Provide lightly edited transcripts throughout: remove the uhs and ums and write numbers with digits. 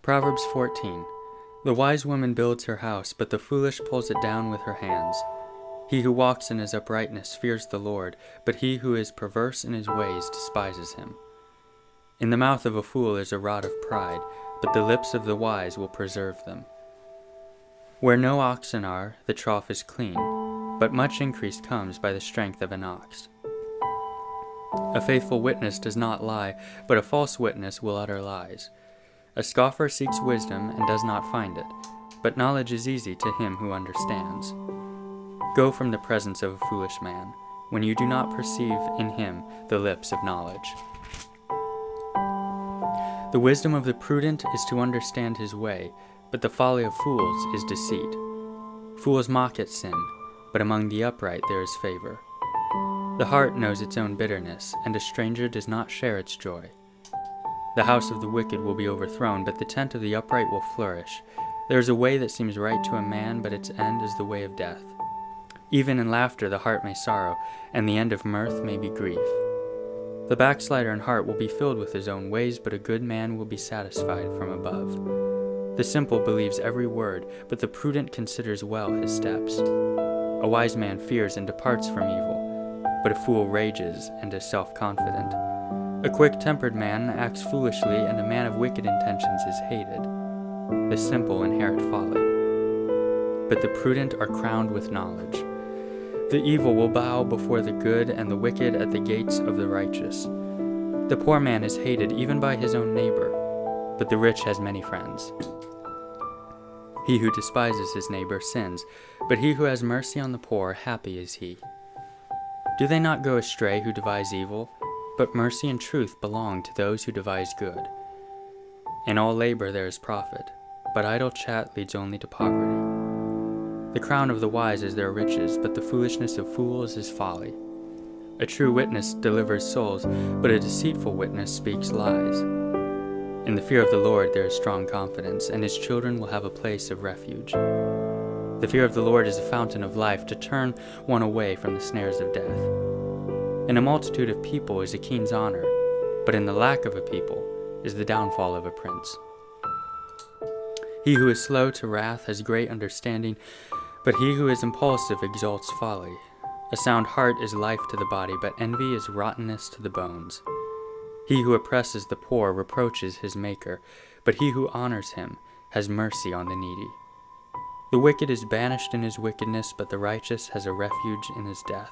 Proverbs 14. The wise woman builds her house, but the foolish pulls it down with her hands. He who walks in his uprightness fears the Lord, but he who is perverse in his ways despises him. In the mouth of a fool is a rod of pride, but the lips of the wise will preserve them. Where no oxen are, the trough is clean, but much increase comes by the strength of an ox. A faithful witness does not lie, but a false witness will utter lies. A scoffer seeks wisdom and does not find it, but knowledge is easy to him who understands. Go from the presence of a foolish man, when you do not perceive in him the lips of knowledge. The wisdom of the prudent is to understand his way, but the folly of fools is deceit. Fools mock at sin, but among the upright there is favor. The heart knows its own bitterness, and a stranger does not share its joy. The house of the wicked will be overthrown, but the tent of the upright will flourish. There is a way that seems right to a man, but its end is the way of death. Even in laughter the heart may sorrow, and the end of mirth may be grief. The backslider in heart will be filled with his own ways, but a good man will be satisfied from above. The simple believes every word, but the prudent considers well his steps. A wise man fears and departs from evil, but a fool rages and is self-confident. A quick-tempered man acts foolishly, and a man of wicked intentions is hated. The simple inherit folly, but the prudent are crowned with knowledge. The evil will bow before the good, and the wicked at the gates of the righteous. The poor man is hated even by his own neighbor, but the rich has many friends. He who despises his neighbor sins, but he who has mercy on the poor, happy is he. Do they not go astray who devise evil? But mercy and truth belong to those who devise good. In all labor there is profit, but idle chat leads only to poverty. The crown of the wise is their riches, but the foolishness of fools is folly. A true witness delivers souls, but a deceitful witness speaks lies. In the fear of the Lord there is strong confidence, and his children will have a place of refuge. The fear of the Lord is a fountain of life, to turn one away from the snares of death. In a multitude of people is a king's honor, but in the lack of a people is the downfall of a prince. He who is slow to wrath has great understanding, but he who is impulsive exalts folly. A sound heart is life to the body, but envy is rottenness to the bones. He who oppresses the poor reproaches his maker, but he who honors him has mercy on the needy. The wicked is banished in his wickedness, but the righteous has a refuge in his death.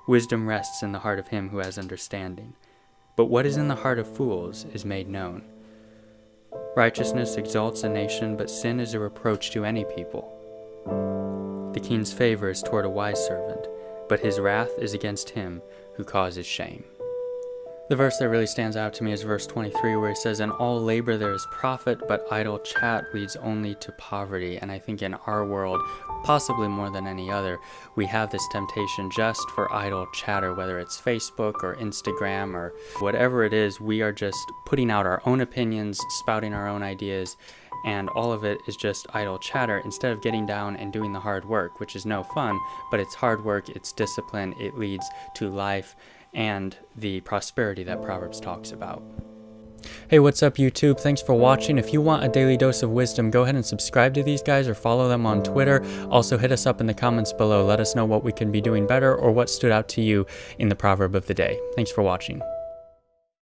Wisdom rests in the heart of him who has understanding, but what is in the heart of fools is made known. Righteousness exalts a nation, but sin is a reproach to any people. The king's favor is toward a wise servant, but his wrath is against him who causes shame. The verse that really stands out to me is verse 23, where he says, "In all labor there is profit, but idle chat leads only to poverty." And I think in our world, possibly more than any other, we have this temptation just for idle chatter, whether it's Facebook or Instagram or whatever it is. We are just putting out our own opinions, spouting our own ideas, and all of it is just idle chatter instead of getting down and doing the hard work, which is no fun, but it's hard work, it's discipline, it leads to life and the prosperity that Proverbs talks about. Hey, what's up YouTube? Thanks for watching. If you want a daily dose of wisdom, go ahead and subscribe to these guys or follow them on Twitter. Also hit us up in the comments below. Let us know what we can be doing better or what stood out to you in the proverb of the day. Thanks for watching.